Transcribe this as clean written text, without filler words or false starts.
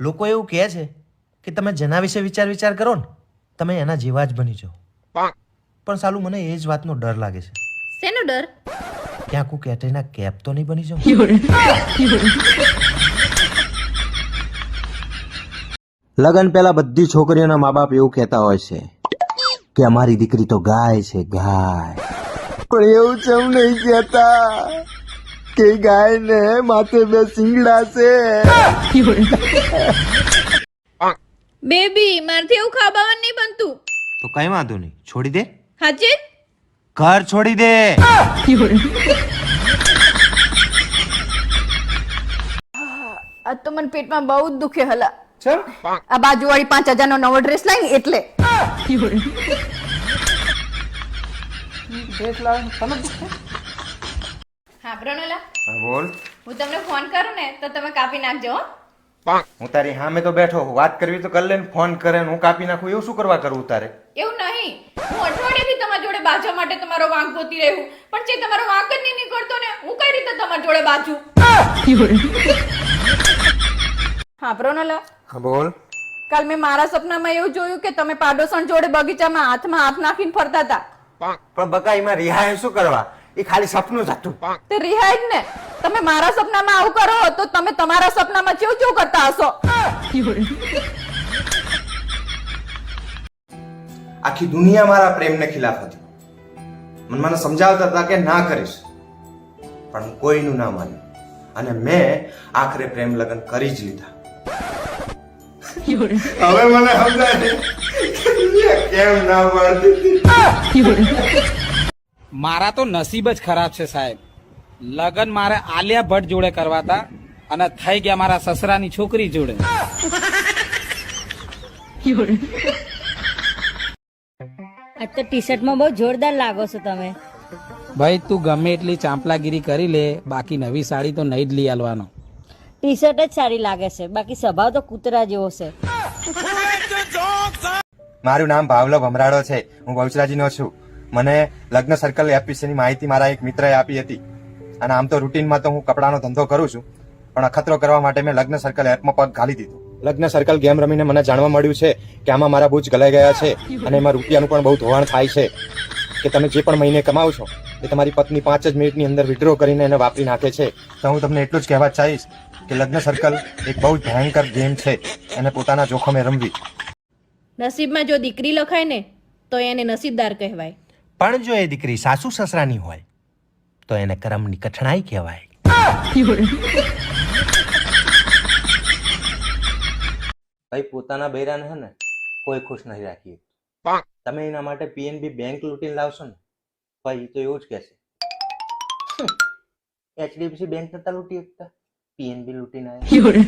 લોકો એવું કહે છે કે તમે જેના વિશે વિચાર કરો ને તમે એના જેવા જ બની જાઓ, પણ સાલું મને એ જ વાતનો ડર લાગે છે. શેનો ડર? ક્યાંક હું કેટરીના કેફ તો નહીં બની જાઉં. લગન પહેલા બધી છોકરીઓના મા બાપ એવું કહેતા હોય છે કે અમારી દીકરી તો ગાય છે, ગાય. પણ એવું ચમ નહીં કહેતા કે ગાય ને માથે બે શિંગડા છે. બેબી, મારથી એવું ખાવાનું નહીં બનતું. તો કઈ વાંધો નહીં, છોડી દે. હાચે? ઘર છોડી દે. આ તો મને પેટમાં બહુ જ દુખે હલા. ચમ આ બાજુવાળી 5000 નો નવો ડ્રેસ લાવી એટલે. ડ્રેસ લાવે તને દુખે? હા બ્રનોલા, બોલ. હું તમને ફોન કરું ને તો તમે કાપી નાખજો હો. હું તારી સામે તો બેઠો, વાત કરવી તો કર લે. ફોન કરે ને હું કાપી નાખું એવું શું કરવા કરવું તારે? એવું નહીં, હું અઠવાડિયેથી તમારી જોડે બાજવા માટે તમારો વાંક ગોતી રહ્યું, પણ જે તમારો વાંક જ નહીં નીકળતો ને હું કઈ રીતે તમારી જોડે બાજુ? હા બ્રનોલા, હા બોલ. કાલ મેં મારા સપનામાં એવું જોયું કે તમે પાડોશણ જોડે બગીચામાં હાથમાં હાથ નાખીને ફરતા હતા. પણ બકા એમાં રિહાય શું કરવા? એ ખાલી સપનું જ હતું. તે રિહાય જ ને. તમે મારા સપનામાં આવું કરો તો તમે તમારા સપનામાં કેવું કરતા હશો? આખી દુનિયા મારા પ્રેમને ખિલાફ હતી. મને સમજાવતા હતા કે ના કરીશ, પણ હું કોઈનું ના માન્યું અને મેં આખરે પ્રેમ લગ્ન કરી જ લીધા. હવે મને સમજાય કે દુનિયા કેમ ના માનતી. મારા તો નસીબ જ ખરાબ છે સાહેબ. લગન મારે આલિયા ભટ્ટ જોડે કરવા હતા અને થઈ ગયા મારા સસરાની છોકરી જોડે. આ તો ટી શર્ટમાં બહુ જોરદાર લાગો છો તમે. ભાઈ તું ગમે એટલી ચાંપલાગીરી કરી લે, બાકી નવી સાડી તો નહીં જ લઈ આલવાનો. ટી શર્ટ જ સારી લાગે છે, બાકી સ્વભાવ તો કૂતરા જેવો છે. મારું નામ ભાવલો ભમરાડો છે. હું બહુચરાજીનો છું. મને લગ્ન સર્કલ એપ વિશેની માહિતી મારા એક મિત્રએ આપી હતી અને આમ તો રૂટીનમાં તો હું કપડાનો ધંધો કરું છું, પણ અખતરો કરવા માટે મેં લગ્ન સર્કલ એપમાં પગ ઘાલી દીધો. લગ્ન સર્કલ ગેમ રમીને મને જાણવા મળ્યું છે કે આમાં મારા બૂચ ગલાઈ ગયા છે અને એમાં રૂપિયાનું પણ બહુ ધોવાણ થાય છે કે તમે જે પણ મહિને કમાવ છો એ તમારી પત્ની 5 જ મિનિટની અંદર વિડ્રો કરીને એને વાપરી નાખે છે. તો હું તમને એટલું જ કહેવા ચાહીશ કે લગ્ન સર્કલ એક બહુ જ ભયંકર ગેમ છે, એને પોતાના જોખમે રમવી. નસીબમાં જો દીકરી લખાય ને તો એને નસીબદાર કહેવાય, પણ જો એ દીકરી સાસુ સસરાની હોય તો એને કરમની કઠણાઈ કહેવાય. ભાઈ પોતાના બૈરાને હે ને કોઈ ખુશ નહીં રાખી. તમે એના માટે પીએનબી બેંક લૂંટીને લાવશો ને ભાઈ તો એવું જ કહેશે, એચડીએફસી બેંક નતા લૂંટી શકતા, પીએનબી લૂંટીને આવ્યા.